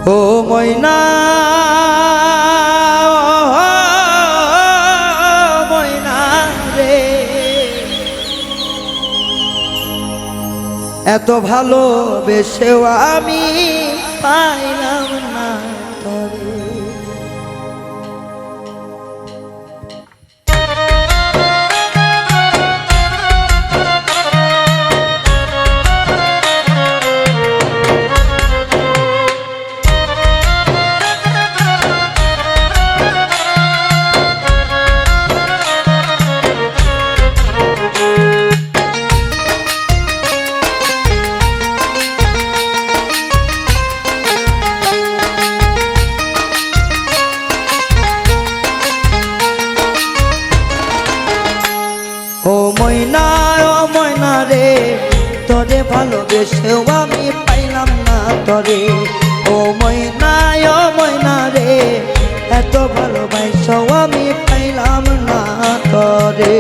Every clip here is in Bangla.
ও ময়না ময়না রে, এত ভালোবেসেও আমি পাইলাম না তরে। ও ময়না রে, তোরে ভালোবেসেও আমি পাইলাম না তরে। ও ময়না রে, এত ভালোবাসাও আমি পাইলাম না তরে।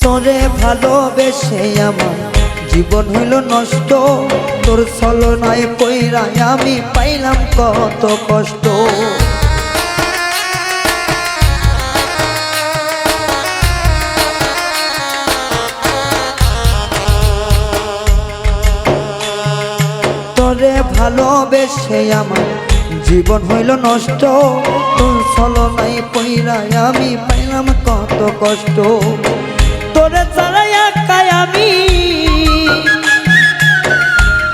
তোরে ভালোবেসে আমার জীবন হইল নষ্ট, তোর ছলনায় পইরা আমি পাইলাম কত কষ্ট। তোরে ভালোবেসে আমার জীবন হইল নষ্ট, তোর ছলনায় পইরা আমি পাইলাম কত কষ্ট। তোরে ছাড়া একাই আমি,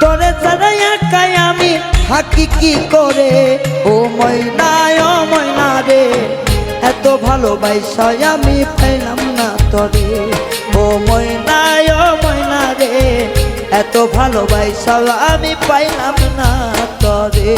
তোরে ছাড়া একাই আমি থাকি কি করে। ও ময়না রে, এত ভালোবাসা আমি পাইলাম না তরে। ও ময়না রে, এত ভালোবাসা আমি পাইলাম না তরে।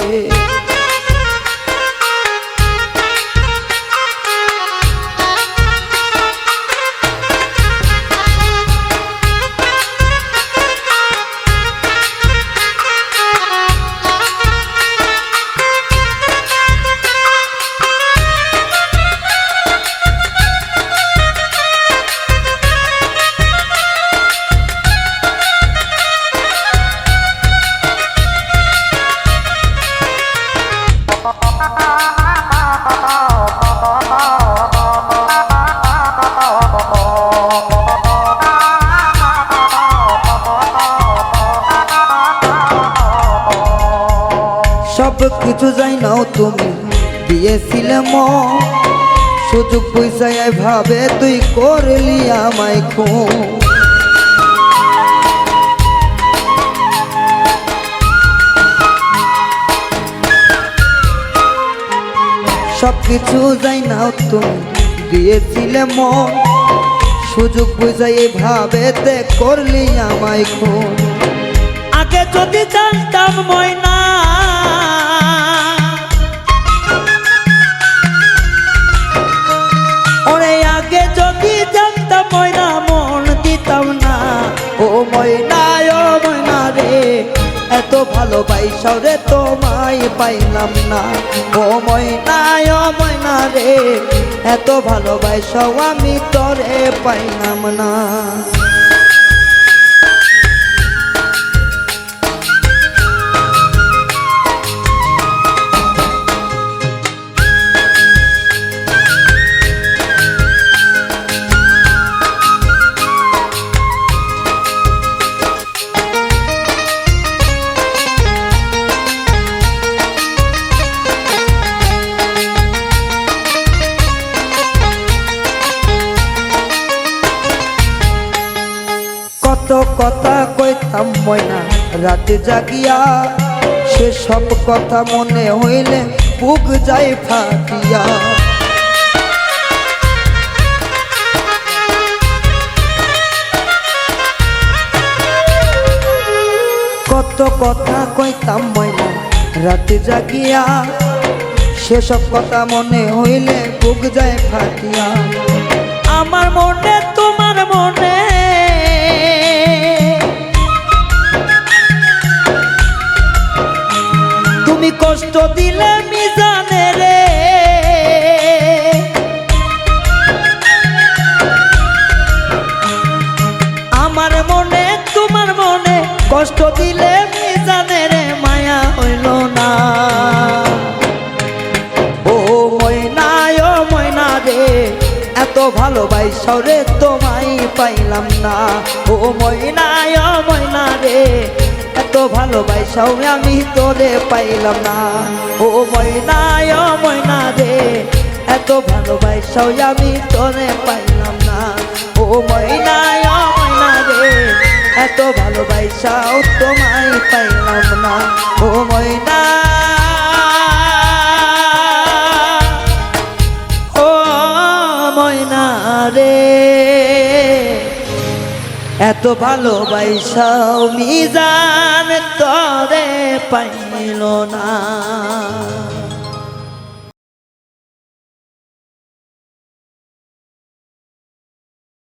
সব কিছু যাই নাও তুমি দিয়েছিলে মন, সুযোগ পয়সায় ভাবে তুই করলি আমায় খুন। সব কিছু যাই নাও তুমি দিয়েছিলে মন, সুযোগ পয়সায় ভাবে তে করলি আমায় খুন। আগে যদি জানতাম ময়না, ওরে আগে যদি জানতাম ময়না মন দিতাম না। ও ময়না রে, এত ভালোবাসা রে তোমায় পাইলাম না। ও ময়না রে, এত ভালোবাসা আমি তোরে পাইলাম না। কত কথা কইতাম ময়না রাতে জাগিয়া, সে সব কথা মনে হইলে বুক যায় ফাটিয়া। কত কথা কইতাম ময়না রাতে জাগিয়া, সেসব কথা মনে হইলে বুক যায় ফাটিয়া। আমার মনে তোমার মনে তুমি কষ্ট দিলে মিজানে রে, আমার মনে তোমার মনে কষ্ট দিলে মিজানে রে, মায়া হইল না। ও ময়না রে এত ভালোবাসা রে তোমায় পাইলাম না। ও ময়না রে এত ভালোবাসাও আমি তোরে পাইলাম না। ও ময়না রে এত ভালোবাসাও আমি তোরে পাইলাম না। ও ময়না রে এত ভালোবাসাও তোমায় পাইলাম না। ও ময়না, ও ময়না রে এত ভালোবাসাও মিজান তরে পাইল না।